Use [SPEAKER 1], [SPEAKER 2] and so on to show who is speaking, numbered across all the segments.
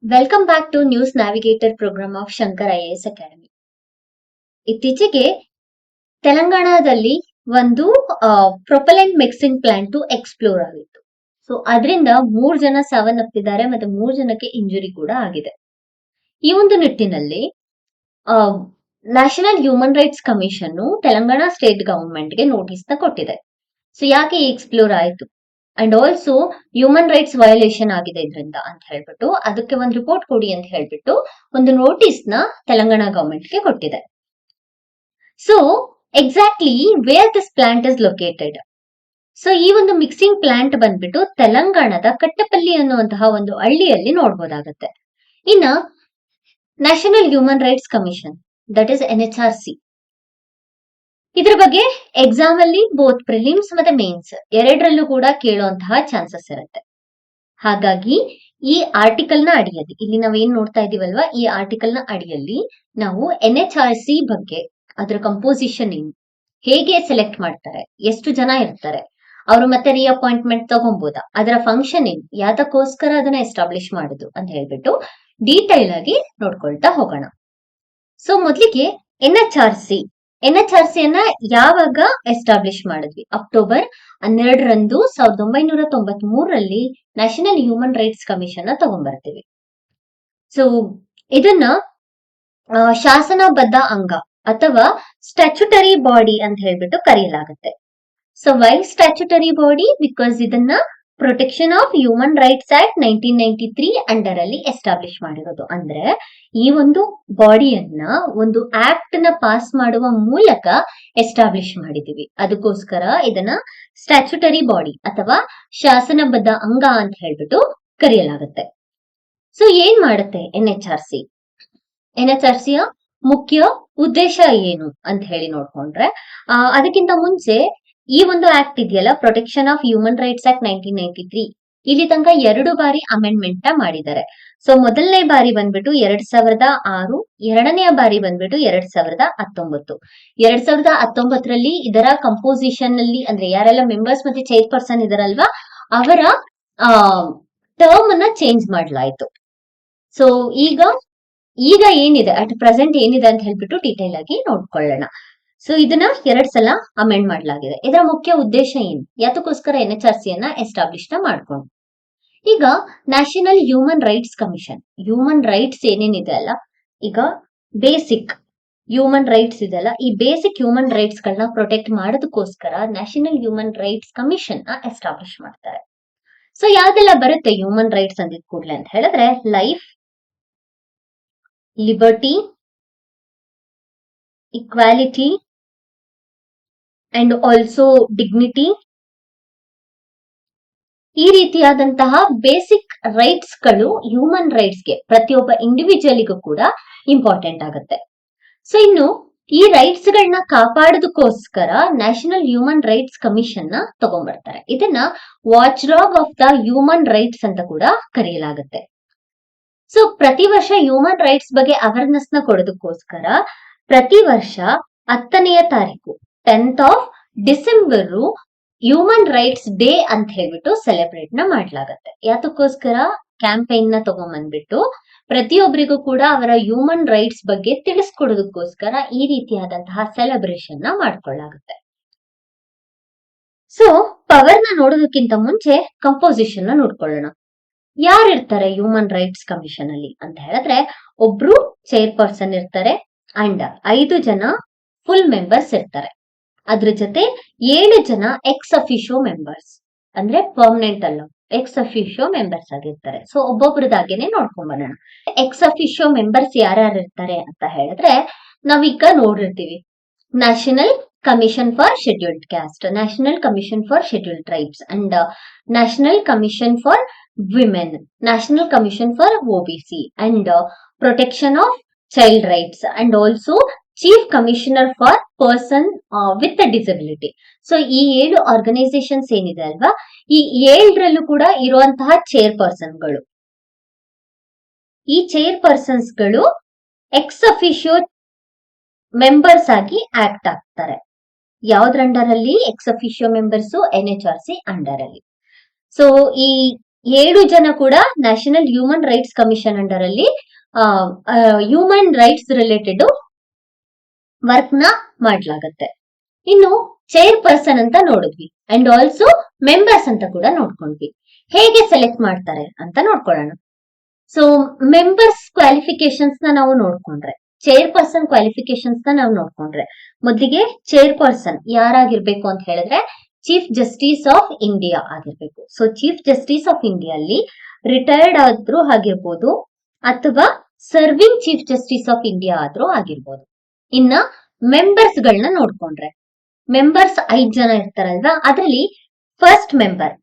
[SPEAKER 1] Welcome back to news navigator program of Shankar IAS academy. ಇತ್ತೀಚೆಗೆ ತೆಲಂಗಾಣದಲ್ಲಿ ಒಂದು ಪ್ರೊಪೆಲೆಂಟ್ ಮಿಕ್ಸಿಂಗ್ ಪ್ಲಾಂಟ್ ಎಕ್ಸ್ಪ್ಲೋರ್ ಆಗಿತ್ತು. So ಅದರಿಂದ 3 ಜನ ಸಾವನ್ನಪ್ಪಿದ್ದಾರೆ ಮತ್ತೆ 3 ಜನಕ್ಕೆ ಇಂಜುರಿ ಕೂಡ ಆಗಿದೆ. ಈ ಒಂದು ನಿಟ್ಟಿನಲ್ಲಿ national human rights commission Telangana state ಗವರ್ಮೆಂಟ್ಗೆ ನೋಟಿಸ್ ನ ಕೊಟ್ಟಿದೆ. ಸೊ ಯಾಕೆ ಎಕ್ಸ್ಪ್ಲೋರ್ ಆಯ್ತು and also human rights violation ಆಗಿದೆ ಇದರಿಂದ ಅಂತ ಹೇಳ್ಬಿಟ್ಟು ಅದಕ್ಕೆ ಒಂದು ರಿಪೋರ್ಟ್ ಕೊಡಿ ಅಂತ ಹೇಳ್ಬಿಟ್ಟು ಒಂದು ನೋಟಿಸ್ ನ ತೆಲಂಗಾಣ ಗವರ್ಮೆಂಟ್ಗೆ ಕೊಟ್ಟಿದೆ. So exactly where this plant is located. So ಈ ಒಂದು ಮಿಕ್ಸಿಂಗ್ ಪ್ಲಾಂಟ್ ಬಂದ್ಬಿಟ್ಟು ತೆಲಂಗಾಣದ ಕಟ್ಟಪಲ್ಲಿ ಅನ್ನುವಂತಹ ಒಂದು ಹಳ್ಳಿಯಲ್ಲಿ ನೋಡ್ಬೋದಾಗತ್ತೆ. ಇನ್ನ national human rights commission, that is NHRC, ಇದ್ರ ಬಗ್ಗೆ ಎಕ್ಸಾಮ್ ಅಲ್ಲಿ ಬೋತ್ ಪ್ರಿಲಿಮ್ಸ್ ಮತ್ತೆ ಮೇನ್ಸ್ ಎರಡರಲ್ಲೂ ಕೂಡ ಕೇಳುವಂತಹ ಚಾನ್ಸಸ್ ಇರುತ್ತೆ. ಹಾಗಾಗಿ ಈ ಆರ್ಟಿಕಲ್ ನ ಅಡಿಯಲ್ಲಿ ಇಲ್ಲಿ ನಾವೇನ್ ನೋಡ್ತಾ ಇದೀವಲ್ವಾ, ಈ ಆರ್ಟಿಕಲ್ ನ ಅಡಿಯಲ್ಲಿ ನಾವು NHRC ಬಗ್ಗೆ, ಅದರ ಕಂಪೋಸಿಷನ್ ಏನು, ಹೇಗೆ ಸೆಲೆಕ್ಟ್ ಮಾಡ್ತಾರೆ, ಎಷ್ಟು ಜನ ಇರ್ತಾರೆ, ಅವರು ಮತ್ತೆ ರಿಅಪಾಯಿಂಟ್ಮೆಂಟ್ ತಗೊಬೋದಾ, ಅದರ ಫಂಕ್ಷನ್ ಏನು, ಯಾತಕ್ಕೋಸ್ಕರ ಅದನ್ನ ಎಸ್ಟಾಬ್ಲಿಷ್ ಮಾಡುದು ಅಂತ ಹೇಳ್ಬಿಟ್ಟು ಡೀಟೈಲ್ ಆಗಿ ನೋಡ್ಕೊಳ್ತಾ ಹೋಗೋಣ. ಸೊ ಮೊದಲಿಗೆ NHRC ಅನ್ನ ಯಾವಾಗ ಎಸ್ಟಾಬ್ಲಿಷ್ ಮಾಡಿದ್ವಿ? ಅಕ್ಟೋಬರ್ 12ರಂದು 1993ರಲ್ಲಿ ನ್ಯಾಷನಲ್ ಹ್ಯೂಮನ್ ರೈಟ್ಸ್ ಕಮಿಷನ್ ತಗೊಂಡ್ಬರ್ತೀವಿ. ಸೊ ಇದನ್ನ ಶಾಸನಬದ್ಧ ಅಂಗ ಅಥವಾ ಸ್ಟ್ಯಾಚ್ಯುಟರಿ ಬಾಡಿ ಅಂತ ಹೇಳ್ಬಿಟ್ಟು ಕರೆಯಲಾಗುತ್ತೆ. So why statutory body? Because ಇದನ್ನ protection of human rights act 1993 under ಅಲ್ಲಿ ಎಸ್ಟಾಬ್ಲಿಷ್ ಮಾಡಿರೋದು. ಅಂದ್ರೆ ಈ ಒಂದು ಬಾಡಿಯನ್ನ ಒಂದು ಆಕ್ಟ್ ನ ಪಾಸ್ ಮಾಡುವ ಮೂಲಕ ಎಸ್ಟಾಬ್ಲಿಷ್ ಮಾಡಿದೀವಿ. ಅದಕ್ಕೋಸ್ಕರ ಇದನ್ನ ಸ್ಟ್ಯಾಚ್ಯುಟರಿ ಬಾಡಿ ಅಥವಾ ಶಾಸನಬದ್ಧ ಅಂಗ ಅಂತ ಹೇಳ್ಬಿಟ್ಟು ಕರೆಯಲಾಗುತ್ತೆ. ಸೊ ಏನ್ ಮಾಡುತ್ತೆ NHRC ಯ ಮುಖ್ಯ ಉದ್ದೇಶ ಏನು ಅಂತ ಹೇಳಿ ನೋಡ್ಕೊಂಡ್ರೆ, ಅದಕ್ಕಿಂತ ಮುಂಚೆ ಈ ಒಂದು ಆಕ್ಟ್ ಇದೆಯಲ್ಲ, protection of human rights act 1993, ಇಲ್ಲಿ ತನಕ 2 ಬಾರಿ ಅಮೆಂಡ್ಮೆಂಟ್ ಮಾಡಿದ್ದಾರೆ. ಸೊ ಮೊದಲನೇ ಬಾರಿ ಬಂದ್ಬಿಟ್ಟು 2006, ಎರಡನೆಯ ಬಾರಿ ಬಂದ್ಬಿಟ್ಟು 2019. 2019ರಲ್ಲಿ ಇದರ ಕಂಪೋಸಿಷನ್ ಅಲ್ಲಿ ಅಂದ್ರೆ ಯಾರೆಲ್ಲ ಮೆಂಬರ್ಸ್ ಮತ್ತೆ ಚೇರ್ಪರ್ಸನ್ ಇದಾರಲ್ವಾ, ಅವರ ಟರ್ಮ್ ಅನ್ನ ಚೇಂಜ್ ಮಾಡಲಾಯಿತು. ಸೊ ಈಗ ಏನಿದೆ ಅಟ್ ಪ್ರೆಸೆಂಟ್ ಏನಿದೆ ಅಂತ ಹೇಳ್ಬಿಟ್ಟು ಡೀಟೇಲ್ ಆಗಿ ನೋಡ್ಕೊಳ್ಳೋಣ. ಸೊ ಇದನ್ನ 2 ಸಲ ಅಮೆಂಡ್ ಮಾಡಲಾಗಿದೆ. ಇದರ ಮುಖ್ಯ ಉದ್ದೇಶ ಏನು, ಯಾತಕ್ಕೋಸ್ಕರ NHRC ಅನ್ನ ಎಸ್ಟಾಬ್ಲಿಷ್ ಮಾಡ್ಕೊಂಡು, ಈಗ national human rights commission, human rights ಏನೇನಿದೆ ಅಲ್ಲ, ಈಗ ಬೇಸಿಕ್ ಹ್ಯೂಮನ್ ರೈಟ್ಸ್ ಇದೆಲ್ಲ, ಈ ಬೇಸಿಕ್ ಹ್ಯೂಮನ್ ರೈಟ್ಸ್ ಗಳನ್ನ ಪ್ರೊಟೆಕ್ಟ್ ಮಾಡೋದಕ್ಕೋಸ್ಕರ ನ್ಯಾಷನಲ್ ಹ್ಯೂಮನ್ ರೈಟ್ಸ್ ಕಮಿಷನ್ ನ ಎಸ್ಟಾಬ್ಲಿಷ್ ಮಾಡ್ತಾರೆ. ಸೊ ಯಾವ್ದೆಲ್ಲ ಬರುತ್ತೆ ಹ್ಯೂಮನ್ ರೈಟ್ಸ್ ಅಂದಿದ್ ಕೂಡ್ಲೆ ಅಂತ ಹೇಳಿದ್ರೆ, life, liberty, equality and also dignity, ಈ ರೀತಿಯಾದಂತಹ ಬೇಸಿಕ್ ರೈಟ್ಸ್ ಗಳು ಹ್ಯೂಮನ್ ರೈಟ್ಸ್ ಗೆ, ಪ್ರತಿಯೊಬ್ಬ ಇಂಡಿವಿಜುವಲ್ಗೂ ಕೂಡ ಇಂಪಾರ್ಟೆಂಟ್ ಆಗುತ್ತೆ. ಸೊ ಇನ್ನು ಈ ರೈಟ್ಸ್ ಗಳನ್ನ ಕಾಪಾಡೋದಕ್ಕೋಸ್ಕರ ನ್ಯಾಷನಲ್ ಹ್ಯೂಮನ್ ರೈಟ್ಸ್ ಕಮಿಷನ್ ನ ತಗೊಂಡ್ಬರ್ತಾರೆ. ಇದನ್ನ watch dog of the human rights ಅಂತ ಕೂಡ ಕರೆಯಲಾಗುತ್ತೆ. ಸೊ ಪ್ರತಿ ವರ್ಷ ಹ್ಯೂಮನ್ ರೈಟ್ಸ್ ಬಗ್ಗೆ ಅವೇರ್ನೆಸ್ ನ ಕೊಡೋದಕ್ಕೋಸ್ಕರ ಪ್ರತಿ ವರ್ಷ 10ನೇ ತಾರೀಕು 10th of December human rights day ಅಂತ ಹೇಳ್ಬಿಟ್ಟು ಸೆಲೆಬ್ರೇಟ್ ನ ಮಾಡ್ಲಾಗತ್ತೆ. ಯಾತಕ್ಕೋಸ್ಕರ? ಕ್ಯಾಂಪೇನ್ ನ ತಗೊಂಡ್ಬಂದ್ಬಿಟ್ಟು ಪ್ರತಿಯೊಬ್ಬರಿಗೂ ಕೂಡ ಅವರ ಹ್ಯೂಮನ್ ರೈಟ್ಸ್ ಬಗ್ಗೆ ತಿಳಿಸ್ಕೊಡೋದಕ್ಕೋಸ್ಕರ ಈ ರೀತಿಯಾದಂತಹ ಸೆಲೆಬ್ರೇಷನ್ ನ ಮಾಡ್ಕೊಳ್ಳಾಗುತ್ತೆ. ಸೊ ಪವರ್ ನ ನೋಡೋದಕ್ಕಿಂತ ಮುಂಚೆ ಕಂಪೋಸಿಷನ್ ನ ನೋಡ್ಕೊಳ್ಳೋಣ. ಯಾರಿರ್ತಾರೆ ಹ್ಯೂಮನ್ ರೈಟ್ಸ್ ಕಮಿಷನ್ ಅಲ್ಲಿ ಅಂತ ಹೇಳಿದ್ರೆ, ಒಬ್ರು ಚೇರ್ಪರ್ಸನ್ ಇರ್ತಾರೆ ಅಂಡ್ 5 ಜನ ಫುಲ್ ಮೆಂಬರ್ಸ್ ಇರ್ತಾರೆ. ಅದ್ರ ಜೊತೆ 7 ಜನ ಎಕ್ಸ್ ಅಫಿಷಿಯೋ ಮೆಂಬರ್ಸ್, ಅಂದ್ರೆ ಪರ್ಮನೆಂಟ್ ಅಲ್ಲ, ಎಕ್ಸ್ ಅಫಿಷಿಯೋ ಮೆಂಬರ್ಸ್ ಆಗಿರ್ತಾರೆ. ಸೊ ಒಬ್ಬೊಬ್ರದಾಗೇನೆ ನೋಡ್ಕೊಂಡ್ ಬರೋಣ. ಎಕ್ಸ್ ಅಫಿಷಿಯೋ ಮೆಂಬರ್ಸ್ ಯಾರ್ಯಾರು ಇರ್ತಾರೆ ಅಂತ ಹೇಳಿದ್ರೆ, ನಾವೀಗ ನೋಡಿರ್ತೀವಿ national commission for scheduled caste, national commission for scheduled tribes and national commission for women, national commission for OBC and protection of child rights and also chief commissioner for person with disability. So ಈ 7 organisations ಏನಿದೆ ಅಲ್ವಾ, ಈ 7ರಲ್ಲೂ ಕೂಡ ಇರುವಂತಹ ಚೇರ್ಪರ್ಸನ್ಗಳು, ಈ ಚೇರ್ಪರ್ಸನ್ಸ್ಗಳು X officio members ಆಗಿ act ಆಗ್ತಾರೆ. ಯಾವ್ದ್ರ ಅಂಡರ್ ಅಲ್ಲಿ? X officio members NHRC under ಅಲ್ಲಿ. ಸೊ ಈ 7 ಜನ ಕೂಡ national human rights commission under ಅಲ್ಲಿ ಹ್ಯೂಮನ್ ರೈಟ್ಸ್ ರಿಲೇಟೆಡ್ ವರ್ಕ್ ನ ಮಾಡ್ಲಾಗತ್ತೆ. ಇನ್ನು ಚೇರ್ ಪರ್ಸನ್ ಅಂತ ನೋಡಿದ್ವಿ ಅಂಡ್ ಆಲ್ಸೋ ಮೆಂಬರ್ಸ್ ಅಂತ ಕೂಡ ನೋಡ್ಕೊಂಡ್ವಿ. ಹೇಗೆ ಸೆಲೆಕ್ಟ್ ಮಾಡ್ತಾರೆ ಅಂತ ನೋಡ್ಕೊಳ್ಳೋಣ. ಸೊ ಮೆಂಬರ್ಸ್ ಕ್ವಾಲಿಫಿಕೇಶನ್ಸ್ ನ ನಾವು ನೋಡ್ಕೊಂಡ್ರೆ, ಚೇರ್ ಪರ್ಸನ್ ಕ್ವಾಲಿಫಿಕೇಶನ್ಸ್ ನ ನಾವು ನೋಡ್ಕೊಂಡ್ರೆ, ಮೊದಲಿಗೆ ಚೇರ್ ಪರ್ಸನ್ ಯಾರಾಗಿರ್ಬೇಕು ಅಂತ ಹೇಳಿದ್ರೆ ಚೀಫ್ ಜಸ್ಟಿಸ್ ಆಫ್ ಇಂಡಿಯಾ ಆಗಿರ್ಬೇಕು. So chief justice of India ಅಲ್ಲಿ ರಿಟೈರ್ಡ್ ಆದ್ರೂ ಆಗಿರ್ಬೋದು ಅಥವಾ serving chief justice of India ಆದ್ರೂ ಆಗಿರ್ಬೋದು. ಇನ್ನ ಮೆಂಬರ್ಸ್ ಗಳನ್ನ ನೋಡ್ಕೊಂಡ್ರೆ, ಮೆಂಬರ್ಸ್ 5 ಜನ ಇರ್ತಾರಲ್ವಾ, ಅದರಲ್ಲಿ first member,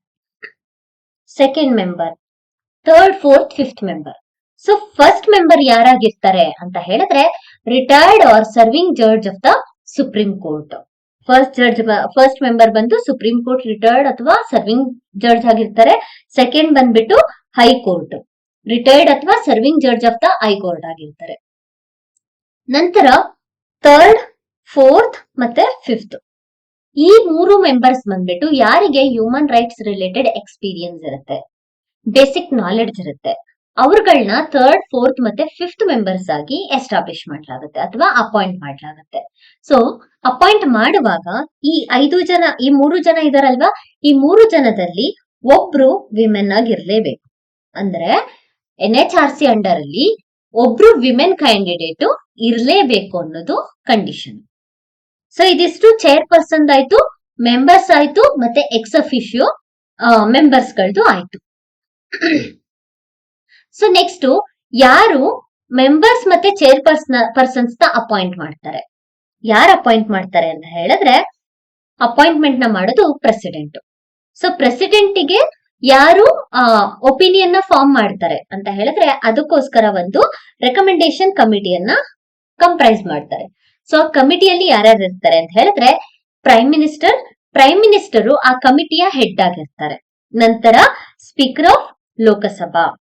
[SPEAKER 1] second member, third, fourth, fifth member. So first member ಯಾರಾಗಿರ್ತಾರೆ ಅಂತ ಹೇಳಿದ್ರೆ retired or serving judge of the supreme court. First member ಬಂದು ಸುಪ್ರೀಂ ಕೋರ್ಟ್ ರಿಟೈರ್ಡ್ ಅಥವಾ ಸರ್ವಿಂಗ್ ಜಡ್ಜ್ ಆಗಿರ್ತಾರೆ. ಸೆಕೆಂಡ್ ಬಂದ್ಬಿಟ್ಟು ಹೈಕೋರ್ಟ್ ರಿಟೈರ್ಡ್ ಅಥವಾ serving judge of the high court ಆಗಿರ್ತಾರೆ. ನಂತರ ಥರ್ಡ್, ಫೋರ್ತ್ ಮತ್ತೆ ಫಿಫ್ತ್, ಈ 3 ಮೆಂಬರ್ಸ್ ಬಂದ್ಬಿಟ್ಟು ಯಾರಿಗೆ ಹ್ಯೂಮನ್ ರೈಟ್ಸ್ ರಿಲೇಟೆಡ್ ಎಕ್ಸ್ಪೀರಿಯನ್ಸ್ ಇರುತ್ತೆ, ಬೇಸಿಕ್ ನಾಲೆಡ್ಜ್ ಇರುತ್ತೆ, ಅವ್ರಗಳನ್ನ ಥರ್ಡ್, ಫೋರ್ತ್ ಮತ್ತೆ ಫಿಫ್ತ್ ಮೆಂಬರ್ಸ್ ಆಗಿ ಎಸ್ಟಾಬ್ಲಿಷ್ ಮಾಡಲಾಗುತ್ತೆ ಅಥವಾ ಅಪಾಯಿಂಟ್ ಮಾಡಲಾಗುತ್ತೆ. ಸೊ ಅಪಾಯಿಂಟ್ ಮಾಡುವಾಗ ಈ 5 ಜನ, ಈ 3 ಜನ ಇದಾರಲ್ವಾ, ಈ 3 ಜನದಲ್ಲಿ ಒಬ್ರು ವಿಮೆನ್ ಆಗಿರ್ಲೇಬೇಕು. ಅಂದ್ರೆ NHRC ಅಂಡರ್ ಅಲ್ಲಿ ಒಬ್ರು ವಿಮೆನ್ ಕ್ಯಾಂಡಿಡೇಟ್ ಇರ್ಲೇಬೇಕು ಅನ್ನೋದು ಕಂಡೀಷನ್. ಸೊ ಇದಿಷ್ಟು ಚೇರ್ ಪರ್ಸನ್ ಆಯ್ತು, ಮೆಂಬರ್ಸ್ ಆಯ್ತು, ಮತ್ತೆ ಎಕ್ಸ್ ಅಫಿಷಿಯೋ ಮೆಂಬರ್ಸ್ ಗಳದ್ದು ಆಯ್ತು. ಸೊ ನೆಕ್ಸ್ಟ್ ಯಾರು ಮೆಂಬರ್ಸ್ ಮತ್ತೆ ಚೇರ್ ಪರ್ಸನ್ಸ್ ನ ಅಪಾಯಿಂಟ್ ಮಾಡ್ತಾರೆ, ಯಾರು ಅಪಾಯಿಂಟ್ ಮಾಡ್ತಾರೆ ಅಂತ ಹೇಳಿದ್ರೆ ಅಪಾಯಿಂಟ್ಮೆಂಟ್ ನ ಮಾಡೋದು ಪ್ರೆಸಿಡೆಂಟ್. ಸೊ ಪ್ರೆಸಿಡೆಂಟ್ ಗೆ ಯಾರು ಒಪಿನಿಯನ್ ನ ಫಾರ್ಮ್ ಮಾಡ್ತಾರೆ ಅಂತ ಹೇಳಿದ್ರೆ ಅದಕ್ಕೋಸ್ಕರ ಒಂದು ರೆಕಮೆಂಡೇಶನ್ ಕಮಿಟಿಯನ್ನ ಕಂಪ್ರೈಸ್ ಮಾಡ್ತಾರೆ. ಸೊ ಕಮಿಟಿಯಲ್ಲಿ ಯಾರ್ಯಾರು ಇರ್ತಾರೆ ಅಂತ ಹೇಳಿದ್ರೆ ಪ್ರೈಮ್ ಮಿನಿಸ್ಟರ್ ಆ ಕಮಿಟಿಯ ಹೆಡ್ ಆಗಿರ್ತಾರೆ. ನಂತರ ಸ್ಪೀಕರ್ ಆಫ್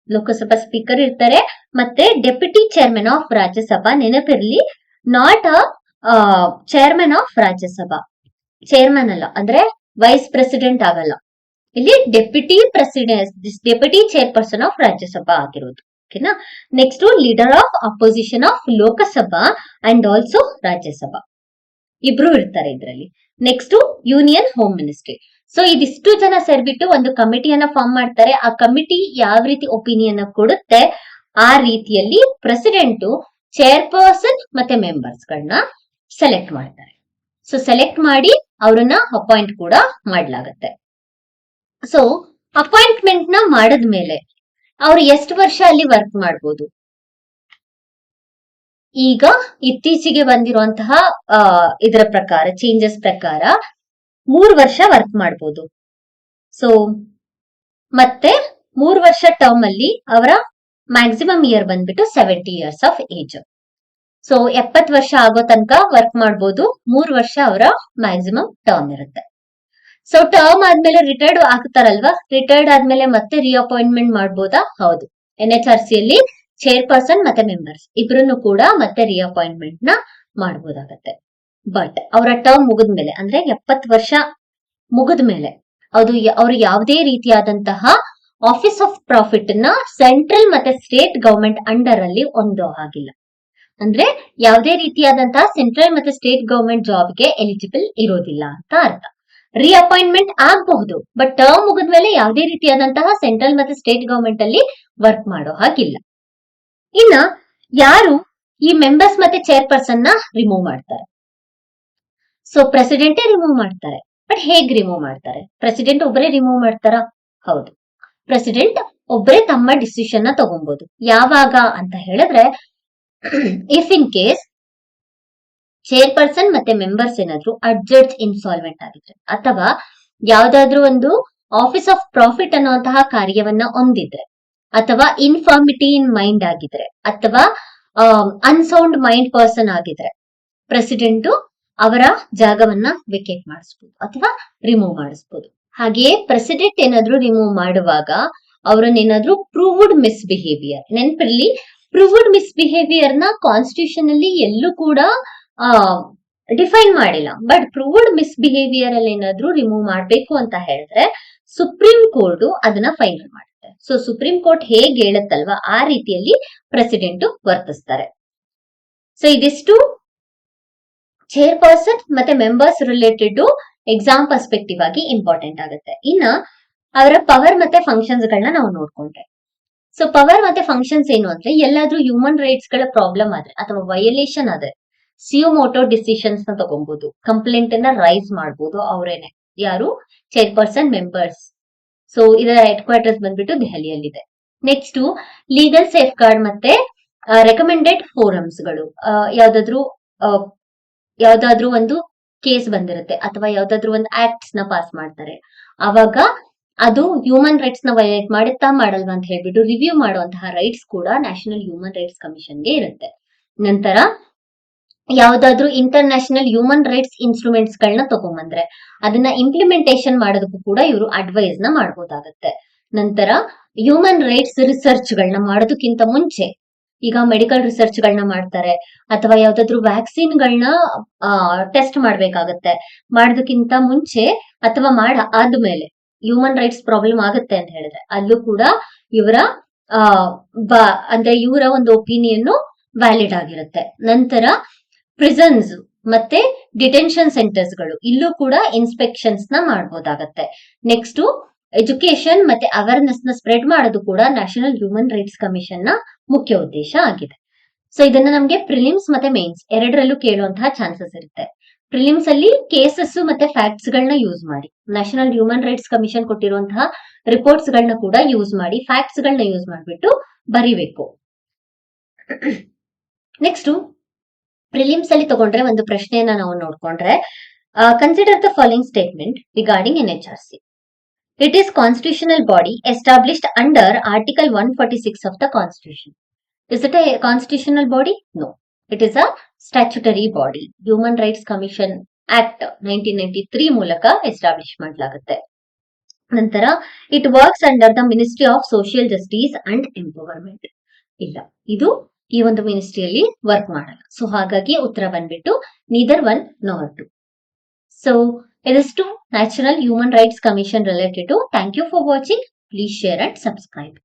[SPEAKER 1] ಲೋಕಸಭಾ ಸ್ಪೀಕರ್ ಇರ್ತಾರೆ, ಮತ್ತೆ ಡೆಪ್ಯೂಟಿ ಚೇರ್ಮನ್ ಆಫ್ ರಾಜ್ಯಸಭಾ. ನೆನಪಿರ್ಲಿ, not a chairman of Rajya Sabha, chairman ಅಲ್ಲ, ಅಂದ್ರೆ ವೈಸ್ ಪ್ರೆಸಿಡೆಂಟ್ ಆಗಲ್ಲ. ಇಲ್ಲಿ ಡೆಪ್ಯೂಟಿ ಚೇರ್ಪರ್ಸನ್ ಆಫ್ ರಾಜ್ಯಸಭಾ ಆಗಿರೋದು. ಓಕೆನಾ. Next leader of opposition of Lok Sabha and also Rajya Sabha, ಇಬ್ರು ಇರ್ತಾರೆ ಇದರಲ್ಲಿ. Next union home ministry. So ಇದಿಷ್ಟು ಜನ ಸೇರ್ಬಿಟ್ಟು ಒಂದು ಕಮಿಟಿಯನ್ನ ಫಾರ್ಮ್ ಮಾಡ್ತಾರೆ. ಆ ಕಮಿಟಿ ಯಾವ ರೀತಿ ಒಪಿನಿಯನ್ ಕೊಡುತ್ತೆ ಆ ರೀತಿಯಲ್ಲಿ ಪ್ರೆಸಿಡೆಂಟ್ ಚೇರ್ಪರ್ಸನ್ ಮತ್ತೆ ಮೆಂಬರ್ಸ್ ಗಳನ್ನ ಸೆಲೆಕ್ಟ್ ಮಾಡ್ತಾರೆ. ಸೊ ಸೆಲೆಕ್ಟ್ ಮಾಡಿ ಅವರನ್ನ ಅಪಾಯಿಂಟ್ ಕೂಡ ಮಾಡ್ಲಾಗತ್ತೆ. ಸೊ ಅಪಾಯಿಂಟ್ಮೆಂಟ್ ನ ಮಾಡಿದ್ಮೇಲೆ ಅವ್ರು ಎಷ್ಟು ವರ್ಷ ಅಲ್ಲಿ ವರ್ಕ್ ಮಾಡ್ಬೋದು? ಈಗ ಇತ್ತೀಚೆಗೆ ಬಂದಿರುವಂತಹ ಇದರ ಪ್ರಕಾರ, ಚೇಂಜಸ್ ಪ್ರಕಾರ 3 ವರ್ಷ ವರ್ಕ್ ಮಾಡ್ಬೋದು. ಸೊ ಮತ್ತೆ 3 ವರ್ಷ ಟರ್ಮ್ ಅಲ್ಲಿ ಅವರ ಮ್ಯಾಕ್ಸಿಮಮ್ ಇಯರ್ ಬಂದ್ಬಿಟ್ಟು 70 ಇಯರ್ಸ್ ಆಫ್ ಏಜ್. ಸೊ 70 ವರ್ಷ ಆಗೋ ತನಕ ವರ್ಕ್ ಮಾಡ್ಬೋದು. 3 ವರ್ಷ ಅವರ ಮ್ಯಾಕ್ಸಿಮಮ್ ಟರ್ಮ್ ಇರುತ್ತೆ. ಸೊ ಟರ್ಮ್ ಆದ್ಮೇಲೆ ರಿಟೈರ್ಡ್ ಆಗ್ತಾರಲ್ವಾ, ರಿಟೈರ್ಡ್ ಆದ್ಮೇಲೆ ಮತ್ತೆ ರಿಅಪಾಯಿಂಟ್ಮೆಂಟ್ ಮಾಡ್ಬೋದಾ? ಹೌದು. NHRC ಅಲ್ಲಿ ಚೇರ್ಪರ್ಸನ್ ಮತ್ತೆ ಮೆಂಬರ್ಸ್ ಇಬ್ರನ್ನು ಕೂಡ ಮತ್ತೆ ರಿಅಪಾಯಿಂಟ್ಮೆಂಟ್ ನ ಮಾಡ್ಬೋದಾಗತ್ತೆ. ಬಟ್ ಅವರ ಟರ್ಮ್ ಮುಗಿದ್ಮೇಲೆ, ಅಂದ್ರೆ 70 ವರ್ಷ ಮುಗಿದ್ಮೇಲೆ ಅವ್ರು ಯಾವುದೇ ರೀತಿಯಾದಂತಹ ಆಫೀಸ್ ಆಫ್ ಪ್ರಾಫಿಟ್ ನ ಸೆಂಟ್ರಲ್ ಮತ್ತೆ ಸ್ಟೇಟ್ ಗವರ್ಮೆಂಟ್ ಅಂಡರ್ ಅಲ್ಲಿ ಹೊಂದೋ ಹಾಗಿಲ್ಲ. ಅಂದ್ರೆ ಯಾವುದೇ ರೀತಿಯಾದಂತಹ ಸೆಂಟ್ರಲ್ ಮತ್ತೆ ಸ್ಟೇಟ್ ಗವರ್ಮೆಂಟ್ ಜಾಬ್ಗೆ ಎಲಿಜಿಬಲ್ ಇರೋದಿಲ್ಲ ಅಂತ ಅರ್ಥ. ರಿಅಪಾಯಿಂಟ್ಮೆಂಟ್ ಆಗಬಹುದು, ಬಟ್ ಟರ್ಮ್ ಮುಗಿದ್ಮೇಲೆ ಯಾವುದೇ ರೀತಿಯಾದಂತಹ ಸೆಂಟ್ರಲ್ ಮತ್ತೆ ಸ್ಟೇಟ್ ಗವರ್ಮೆಂಟ್ ಅಲ್ಲಿ ವರ್ಕ್ ಮಾಡೋ ಹಾಗಿಲ್ಲ. ಇನ್ನ ಯಾರು ಈ ಮೆಂಬರ್ಸ್ ಮತ್ತೆ ಚೇರ್ಪರ್ಸನ್ ನ ರಿಮೂವ್ ಮಾಡ್ತಾರೆ? ಸೊ ಪ್ರೆಸಿಡೆಂಟೇ ರಿಮೂವ್ ಮಾಡ್ತಾರೆ. ಬಟ್ ಹೇಗ್ ರಿಮೂವ್ ಮಾಡ್ತಾರೆ? ಪ್ರೆಸಿಡೆಂಟ್ ಒಬ್ಬರೇ ರಿಮೂವ್ ಮಾಡ್ತಾರಾ? ಹೌದು. ಪ್ರೆಸಿಡೆಂಟ್ ಒಬ್ಬರೇ ತಮ್ಮ ಡಿಸಿಷನ್ ನ ತಗೊಬಹುದು. ಯಾವಾಗ ಅಂತ ಹೇಳಿದ್ರೆ, ಇಫ್ ಇನ್ ಕೇಸ್ ಚೇರ್ಪರ್ಸನ್ ಮತ್ತೆ ಮೆಂಬರ್ಸ್ ಏನಾದ್ರು ಅಡ್ಜಡ್ಜ್ ಇನ್ಸಾಲ್ವೆಂಟ್ ಆಗಿದ್ರೆ, ಅಥವಾ ಯಾವ್ದಾದ್ರು ಒಂದು ಆಫೀಸ್ ಆಫ್ ಪ್ರಾಫಿಟ್ ಅನ್ನುವಂತಹ ಕಾರ್ಯವನ್ನ ಹೊಂದಿದ್ರೆ, ಅಥವಾ ಇನ್ಫಾರ್ಮಿಟಿ ಇನ್ ಮೈಂಡ್ ಆಗಿದ್ರೆ, ಅಥವಾ ಅನ್ಸೌಂಡ್ ಮೈಂಡ್ ಪರ್ಸನ್ ಆಗಿದ್ರೆ, ಪ್ರೆಸಿಡೆಂಟ್ ಅವರ ಜಾಗವನ್ನ ವೆಕೇಟ್ ಮಾಡಿಸಬಹುದು ಅಥವಾ ರಿಮೂವ್ ಮಾಡಿಸಬಹುದು. ಹಾಗೆಯೇ ಪ್ರೆಸಿಡೆಂಟ್ ಏನಾದ್ರು ರಿಮೂವ್ ಮಾಡುವಾಗ ಅವರನ್ನೇನಾದ್ರೂ ಪ್ರೂವ್ಡ್ ಮಿಸ್ಬಿಹೇವಿಯರ್, ನೆನಪಿರ್ಲಿ, ಪ್ರೂವ್ಡ್ ಮಿಸ್ಬಿಹೇವಿಯರ್ ನ ಕಾನ್ಸ್ಟಿಟ್ಯೂಷನ್ ಅಲ್ಲಿ ಎಲ್ಲೂ ಕೂಡ ಡಿಫೈನ್ ಮಾಡಿಲ್ಲ. ಬಟ್ ಪ್ರೂವ್ಡ್ ಮಿಸ್ಬಿಹೇವಿಯರ್ ಅಲ್ಲಿ ಏನಾದ್ರೂ ರಿಮೂವ್ ಮಾಡ್ಬೇಕು ಅಂತ ಹೇಳಿದ್ರೆ ಸುಪ್ರೀಂ ಕೋರ್ಟ್ ಅದನ್ನ ಫೈನಲ್ ಮಾಡುತ್ತೆ. ಆಗುತ್ತೆ. ಸೊ ಸುಪ್ರೀಂ ಕೋರ್ಟ್ ಹೇಗೆ ಹೇಳುತ್ತಲ್ವಾ ಆ ರೀತಿಯಲ್ಲಿ ಪ್ರೆಸಿಡೆಂಟ್ ವರ್ತಿಸ್ತಾರೆ. ಸೊ ಇದಿಷ್ಟು ಚೇರ್ಪರ್ಸನ್ ಮತ್ತೆ members related to exam perspective ಆಗಿ ಇಂಪಾರ್ಟೆಂಟ್ ಆಗುತ್ತೆ. ಇನ್ನ ಅವರ ಪವರ್ ಮತ್ತೆ ಫಂಕ್ಷನ್ಸ್ ಗಳನ್ನ ನಾವು ನೋಡ್ಕೊಂಡ್ರೆ, ಸೊ ಪವರ್ ಮತ್ತೆ ಫಂಕ್ಷನ್ಸ್ ಏನು ಅಂದ್ರೆ, ಎಲ್ಲಾದ್ರೂ ಹ್ಯೂಮನ್ ರೈಟ್ಸ್ ಗಳ ಪ್ರಾಬ್ಲಮ್ ಆದ್ರೆ ಅಥವಾ ವಯೋಲೇಷನ್ ಆದ್ರೆ ಸಿಯೋಮೋಟೋ ಡಿಸಿಷನ್ಸ್ ನ ತಗೊಬಹುದು, ಕಂಪ್ಲೇಂಟ್ ಅನ್ನ ರೈಸ್ ಮಾಡಬಹುದು ಅವರೇನೆ. ಯಾರು? Chairperson members. ಸೊ ಇದರ ಹೆಡ್ ಕ್ವಾರ್ಟರ್ಸ್ ಬಂದ್ಬಿಟ್ಟು ದೆಹಲಿಯಲ್ಲಿದೆ. ನೆಕ್ಸ್ಟ್ ಲೀಗಲ್ ಸೇಫ್ ಗಾರ್ಡ್ ಮತ್ತೆ ರೆಕಮೆಂಡೆಡ್ ಫೋರಮ್ಸ್ ಗಳು. ಯಾವ್ದಾದ್ರೂ ಒಂದು ಕೇಸ್ ಬಂದಿರುತ್ತೆ ಅಥವಾ ಯಾವ್ದಾದ್ರು ಒಂದು ಆಕ್ಟ್ಸ್ ನ ಪಾಸ್ ಮಾಡ್ತಾರೆ, ಅವಾಗ ಅದು ಹ್ಯೂಮನ್ ರೈಟ್ಸ್ ನ ವಯೋಲೇಟ್ ಮಾಡುತ್ತಾ ಮಾಡಲ್ವಾ ಅಂತ ಹೇಳ್ಬಿಟ್ಟು ರಿವ್ಯೂ ಮಾಡುವಂತಹ ರೈಟ್ಸ್ ಕೂಡ ನ್ಯಾಷನಲ್ ಹ್ಯೂಮನ್ ರೈಟ್ಸ್ ಕಮಿಷನ್ಗೆ ಇರುತ್ತೆ. ನಂತರ ಯಾವ್ದಾದ್ರು ಇಂಟರ್ನ್ಯಾಷನಲ್ ಹ್ಯೂಮನ್ ರೈಟ್ಸ್ ಇನ್ಸ್ಟ್ರೂಮೆಂಟ್ಸ್ ಗಳನ್ನ ತಗೊಂಬಂದ್ರೆ ಅದನ್ನ ಇಂಪ್ಲಿಮೆಂಟೇಷನ್ ಮಾಡೋದಕ್ಕೂ ಕೂಡ ಇವರು ಅಡ್ವೈಸ್ ನ ಮಾಡಬಹುದಾಗುತ್ತೆ. ನಂತರ ಹ್ಯೂಮನ್ ರೈಟ್ಸ್ ರಿಸರ್ಚ್ ಗಳನ್ನ ಮಾಡೋದಕ್ಕಿಂತ ಮುಂಚೆ, ಈಗ ಮೆಡಿಕಲ್ ರಿಸರ್ಚ್ ಗಳನ್ನ ಮಾಡ್ತಾರೆ ಅಥವಾ ಯಾವ್ದಾದ್ರು ವ್ಯಾಕ್ಸಿನ್ ಗಳನ್ನ ಟೆಸ್ಟ್ ಮಾಡ್ಬೇಕಾಗತ್ತೆ, ಮಾಡೋದಕ್ಕಿಂತ ಮುಂಚೆ ಅಥವಾ ಆದ್ಮೇಲೆ ಹ್ಯೂಮನ್ ರೈಟ್ಸ್ ಪ್ರಾಬ್ಲಮ್ ಆಗುತ್ತೆ ಅಂತ ಹೇಳಿದ್ರೆ ಅಲ್ಲೂ ಕೂಡ ಇವರ ಅಂದ್ರೆ ಇವರ ಒಂದು ಒಪಿನಿಯನ್ ವ್ಯಾಲಿಡ್ ಆಗಿರುತ್ತೆ. ನಂತರ ಪ್ರಿಸನ್ಸ್ ಮತ್ತೆ ಡಿಟೆನ್ಷನ್ ಸೆಂಟರ್ಸ್ ಗಳು, ಇಲ್ಲೂ ಕೂಡ ಇನ್ಸ್ಪೆಕ್ಷನ್ಸ್ ನ ಮಾಡಬಹುದಾಗತ್ತೆ. ನೆಕ್ಸ್ಟ್ ಎಜುಕೇಶನ್ ಮತ್ತೆ ಅವೇರ್ನೆಸ್ ನ ಸ್ಪ್ರೆಡ್ ಮಾಡೋದು ಕೂಡ ನ್ಯಾಷನಲ್ ಹ್ಯೂಮನ್ ರೈಟ್ಸ್ ಕಮಿಷನ್ ನ ಮುಖ್ಯ ಉದ್ದೇಶ ಆಗಿದೆ. ಸೊ ಇದನ್ನ ನಮ್ಗೆ ಪ್ರಿಲಿಮ್ಸ್ ಮತ್ತೆ ಮೇನ್ಸ್ ಎರಡರಲ್ಲೂ ಕೇಳುವಂತಹ ಚಾನ್ಸಸ್ ಇರುತ್ತೆ. ಪ್ರಿಲಿಮ್ಸ್ ಅಲ್ಲಿ ಕೇಸಸ್ ಮತ್ತೆ ಫ್ಯಾಕ್ಟ್ಸ್ ಗಳನ್ನ ಯೂಸ್ ಮಾಡಿ, ನ್ಯಾಷನಲ್ ಹ್ಯೂಮನ್ ರೈಟ್ಸ್ ಕಮಿಷನ್ ಕೊಟ್ಟಿರುವಂತಹ ರಿಪೋರ್ಟ್ಸ್ ಗಳನ್ನ ಕೂಡ ಯೂಸ್ ಮಾಡಿ, ಫ್ಯಾಕ್ಟ್ಸ್ ಗಳನ್ನ ಯೂಸ್ ಮಾಡಿಬಿಟ್ಟು ಬರಿಬೇಕು. ನೆಕ್ಸ್ಟ್ ಪ್ರಿಲಿಮ್ಸ್ ಅಲ್ಲಿ ತಗೊಂಡ್ರೆ ಒಂದು ಪ್ರಶ್ನೆಯನ್ನ ನಾವು ನೋಡ್ಕೊಂಡ್ರೆ, consider the following statement regarding NHRC. It is constitutional body established under Article 146 of the Constitution. Is it a constitutional body? No. It is a statutory body. Human Rights Commission Act 1993 ಮೂಲಕ establish ಮಾಡಲಾಗುತ್ತೆ. ನಂತರ it works under the Ministry of Social Justice and Empowerment. ಇಲ್ಲ, ಇದು ಈ ಒಂದು ಮಿನಿಸ್ಟ್ರಿಯಲ್ಲಿ work ಮಾಡಲ್ಲ. So ಹಾಗಾಗಿ ಉತ್ತರ ಬಂದ್ಬಿಟ್ಟು neither one nor two. So it is to National Human Rights Commission related to. Thank you for watching. Please share and subscribe.